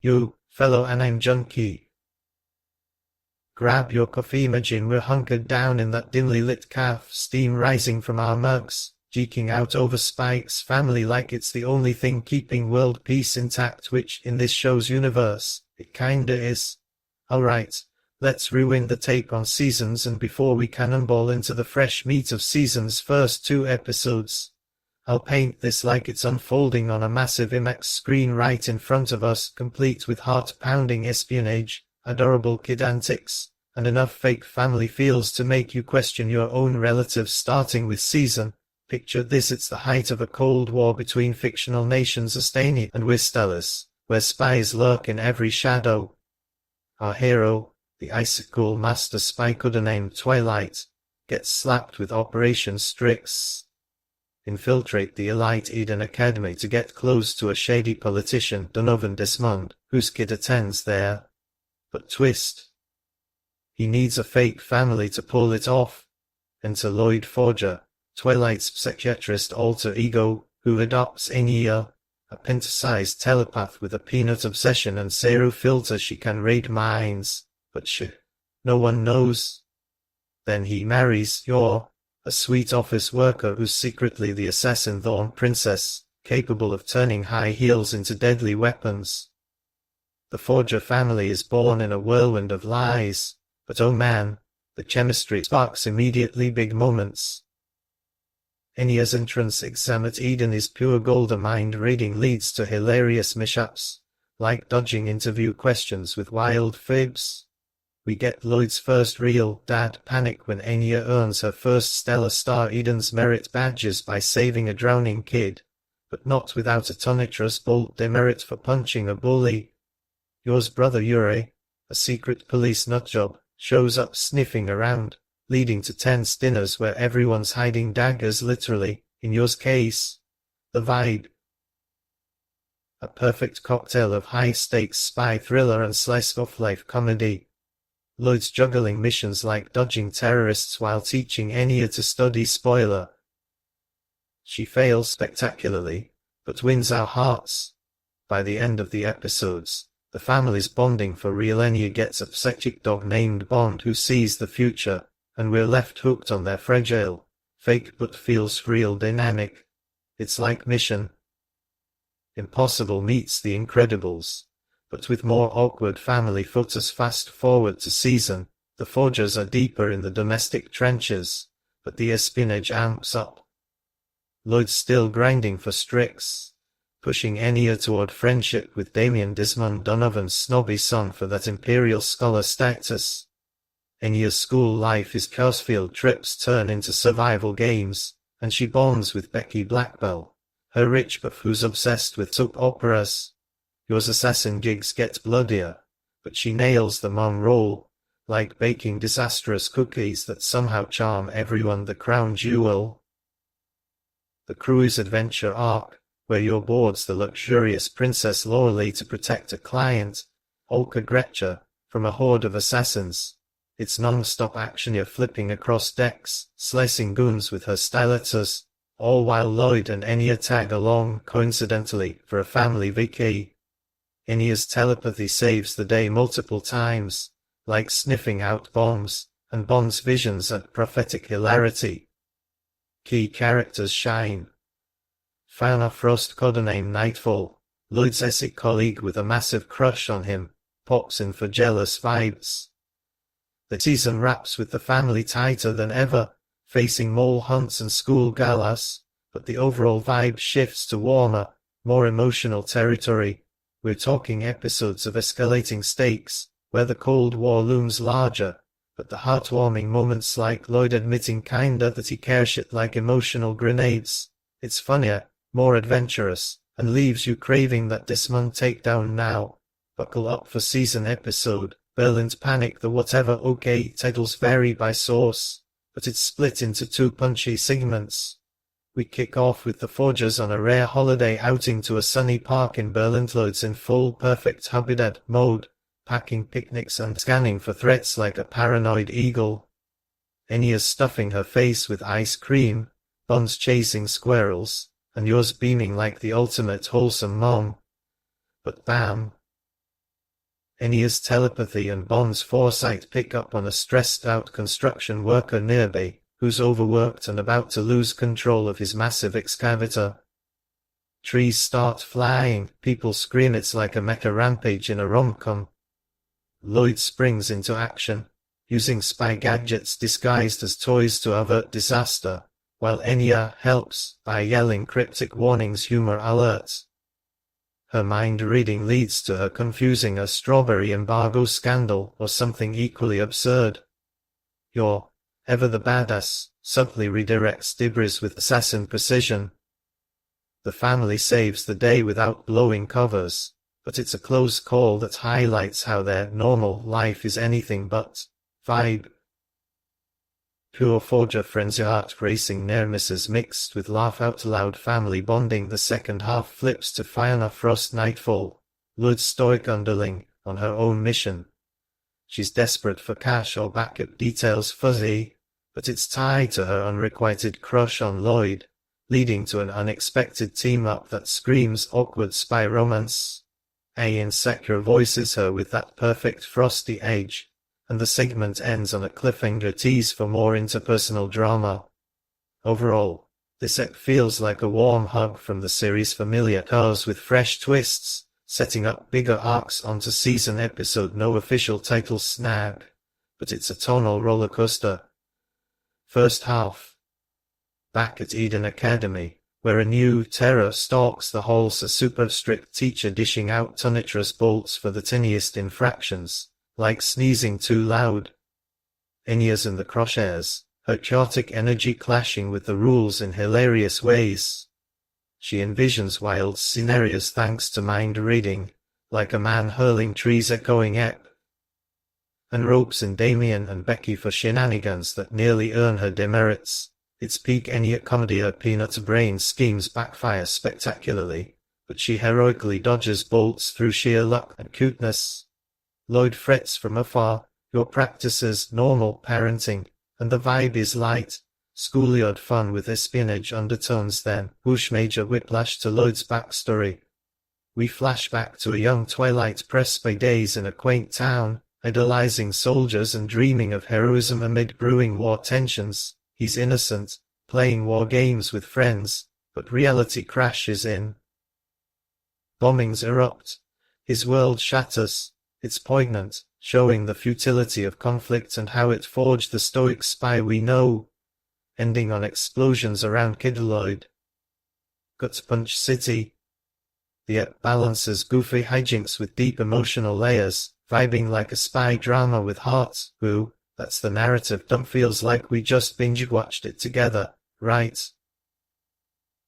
You, fellow anime junkie. Grab your coffee, imagine we're hunkered down in that dimly lit caf, steam rising from our mugs, geeking out over Spike's family like it's the only thing keeping world peace intact, which, in this show's universe, it kinda is. Alright, let's rewind the tape on Seasons, and before we cannonball into the fresh meat of Season's first 2 episodes, I'll paint this like it's unfolding on a massive IMAX screen right in front of us, complete with heart-pounding espionage, adorable kid antics, and enough fake family feels to make you question your own relatives, starting with Season. Picture this: it's the height of a Cold War between fictional nations Astani and Wistalis, where spies lurk in every shadow. Our hero, the Icicle Master Spy codenamed Twilight, gets slapped with Operation Strix. Infiltrate the elite Eden Academy to get close to a shady politician, Donovan Desmond, whose kid attends there. But twist. He needs a fake family to pull it off. Enter Lloyd Forger, Twilight's psychiatrist alter ego, who adopts Enya, a pentasized telepath with a peanut obsession and zero filter. She can read minds, but no one knows. Then he marries Yor, a sweet office worker who's secretly the assassin Thorn Princess, capable of turning high heels into deadly weapons. The Forger family is born in a whirlwind of lies, but oh man, the chemistry sparks immediately big moments. Enya's entrance exam at Eden is pure gold. A mind reading leads to hilarious mishaps, like dodging interview questions with wild fibs. We get Lloyd's first real dad panic when Enya earns her first stellar star, Eden's merit badges, by saving a drowning kid, but not without a tonitrous bolt demerit for punching a bully. Yor's brother Yuri, a secret police nutjob, shows up sniffing around, leading to tense dinners where everyone's hiding daggers, literally, in Yor's case. The vibe. A perfect cocktail of high-stakes spy thriller and slice-of-life comedy. Lloyd's juggling missions like dodging terrorists while teaching Enya to study. Spoiler. She fails spectacularly, but wins our hearts. By the end of the episodes, the family's bonding for real. Enya gets a psychic dog named Bond who sees the future, and we're left hooked on their fragile, fake but feels real dynamic. It's like Mission Impossible meets The Incredibles, but with more awkward family photos. Fast forward to Season. The Forgers are deeper in the domestic trenches, but the espionage amps up. Lloyd's still grinding for Strix, pushing Enya toward friendship with Damien Desmond, Donovan's snobby son, for that Imperial Scholar status. Enya's school life is chaos. Field trips turn into survival games, and she bonds with Becky Blackbell, her rich buff who's obsessed with soap operas. Yor's assassin gigs get bloodier, but she nails the mom role, like baking disastrous cookies that somehow charm everyone. The crown jewel. The Cruise Adventure arc, where Yor boards the luxurious Princess loyally to protect a client, Olka Gretcher, from a horde of assassins. It's non-stop action. You're flipping across decks, slicing goons with her stilettos, all while Lloyd and Enya tag along, coincidentally, for a family vacation. Enya's telepathy saves the day multiple times, like sniffing out bombs, and Bond's visions add prophetic hilarity. Key characters shine. Fiona Frost, codename Nightfall, Lloyd's Essex colleague with a massive crush on him, pops in for jealous vibes. The season wraps with the family tighter than ever, facing mole hunts and school galas, but the overall vibe shifts to warmer, more emotional territory. We're talking episodes of escalating stakes, where the Cold War looms larger, but the heartwarming moments like Lloyd admitting kinda that he cares shit like emotional grenades. It's funnier, more adventurous, and leaves you craving that Desmond takedown now. Buckle up for Season episode, Berlin's Panic. The whatever okay titles vary by source, but it's split into 2 punchy segments. We kick off with the Forgers on a rare holiday outing to a sunny park in Berlin. Lloyd's in full perfect hubby-dad mode, packing picnics and scanning for threats like a paranoid eagle. Enya's stuffing her face with ice cream, Bond's chasing squirrels, and Yor's beaming like the ultimate wholesome mom. But bam! Enya's telepathy and Bond's foresight pick up on a stressed-out construction worker nearby, who's overworked and about to lose control of his massive excavator. Trees start flying, people scream, it's like a mecha rampage in a rom-com. Lloyd springs into action, using spy gadgets disguised as toys to avert disaster, while Enya helps by yelling cryptic warnings, humor alerts. Her mind-reading leads to her confusing a strawberry embargo scandal or something equally absurd. You're ever the badass subtly redirects Dibris with assassin precision. The family saves the day without blowing covers, but it's a close call that highlights how their normal life is anything but vibe. Pure Forger frenzy, heart racing near misses mixed with laugh-out-loud family bonding. The second half flips to Fiona Frost Nightfall, Lloyd's stoic underling, on her own mission. She's desperate for cash or backup details fuzzy, but it's tied to her unrequited crush on Lloyd, leading to an unexpected team-up that screams awkward spy romance. Ian Secker voices her with that perfect frosty edge, and the segment ends on a cliffhanger tease for more interpersonal drama. Overall, this ep feels like a warm hug from the series' familiar cars with fresh twists, setting up bigger arcs onto season episode. No official title snag, but it's a tonal rollercoaster. First half. Back at Eden Academy, where a new terror stalks the halls, a super strict teacher dishing out tonitrous bolts for the tiniest infractions, like sneezing too loud. Enya's in the crosshairs, her chaotic energy clashing with the rules in hilarious ways. She envisions wild scenarios thanks to mind reading, like a man hurling trees echoing ep. And ropes in Damien and Becky for shenanigans that nearly earn her demerits. It's peak Enya comedy. Her peanut brain schemes backfire spectacularly, but she heroically dodges bolts through sheer luck and cuteness. Lloyd frets from afar, your practices normal parenting, and the vibe is light, schoolyard fun with espionage undertones. Then, whoosh, major whiplash to Lloyd's backstory. We flash back to a young Twilight Presby days in a quaint town, idolizing soldiers and dreaming of heroism amid brewing war tensions. He's innocent, playing war games with friends, but reality crashes in. Bombings erupt. His world shatters. It's poignant, showing the futility of conflict and how it forged the stoic spy we know, ending on explosions around Kid Lloyd. Gut Punch City. The ep balances goofy hijinks with deep emotional layers, vibing like a spy drama with heart. Ooh, that's the narrative dump. Feels like we just binge-watched it together, right?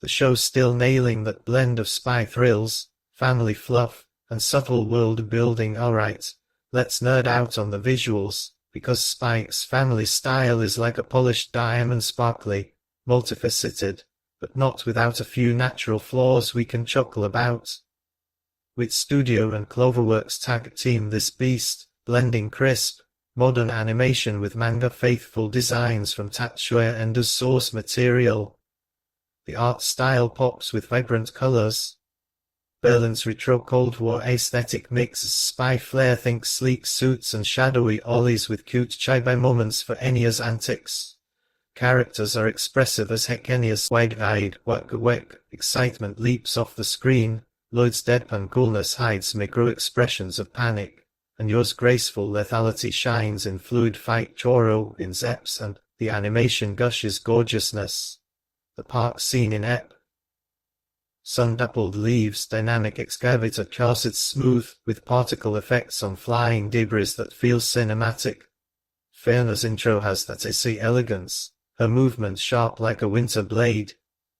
The show's still nailing that blend of spy thrills, family fluff, and subtle world-building. Alright, let's nerd out on the visuals, because Spike's family style is like a polished diamond, sparkly, multifaceted, but not without a few natural flaws we can chuckle about. With Studio and Cloverworks tag team this beast, blending crisp, modern animation with manga-faithful designs from Tatsuya Enda's source material. The art style pops with vibrant colors. Berlin's retro Cold War aesthetic mixes spy flair, think sleek suits and shadowy ollies with cute chibi moments for Enya's antics. Characters are expressive as heck. Enya's wide-eyed whack excitement leaps off the screen, Lloyd's deadpan coolness hides micro-expressions of panic, and yours graceful lethality shines in fluid fight choro in Zeps, and the animation gushes gorgeousness. The park scene in ep. Sun-dappled leaves, dynamic excavator casts smooth, with particle effects on flying debris that feels cinematic. Fiona's intro has that icy elegance, her movements sharp like a winter blade.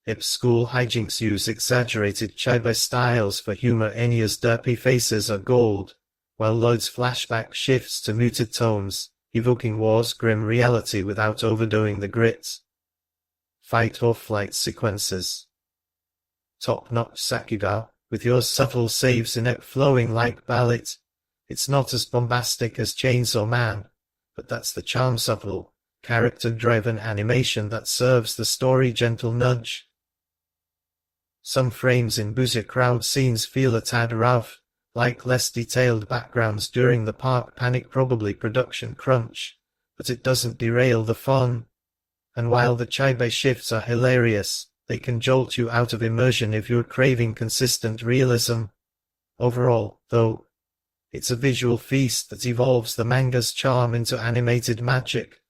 Ip's school hijinks use exaggerated chibi styles for humor. Enya's derpy faces are gold, while Lloyd's flashback shifts to muted tones, evoking war's grim reality without overdoing the grit. Fight or flight sequences. Top-notch Sakuga, with your subtle saves in it flowing like ballet. It's not as bombastic as Chainsaw Man, but that's the charm. Subtle, character-driven animation that serves the story. Gentle nudge. Some frames in Boozer crowd scenes feel a tad rough, like less detailed backgrounds during the park panic probably production crunch, but it doesn't derail the fun. And while the Chibe shifts are hilarious, they can jolt you out of immersion if you're craving consistent realism. Overall, though, it's a visual feast that evolves the manga's charm into animated magic.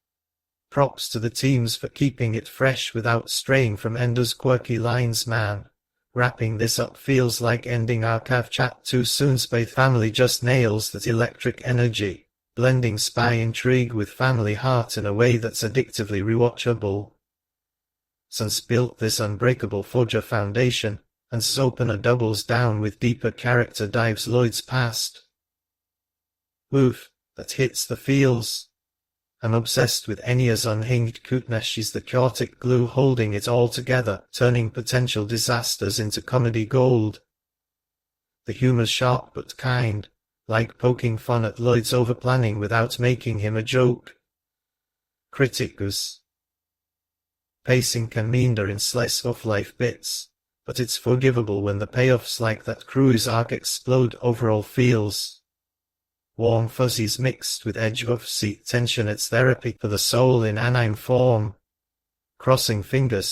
Props to the teams for keeping it fresh without straying from Ender's quirky lines, man. Wrapping this up feels like ending our cav chat too soon. Spy Family just nails that electric energy, blending spy intrigue with family heart in a way that's addictively rewatchable. Sans built this unbreakable Forger foundation, and Sopena doubles down with deeper character dives Lloyd's past. Oof, that hits the feels. I'm obsessed with Enya's unhinged cuteness. She's the chaotic glue holding it all together, turning potential disasters into comedy gold. The humor's sharp but kind, like poking fun at Lloyd's overplanning without making him a joke. Criticus. Pacing can meander in slice-of-life bits, but it's forgivable when the payoffs like that cruise arc explode. Overall feels warm fuzzies mixed with edge-of-seat tension. It's therapy for the soul in anime form. Crossing fingers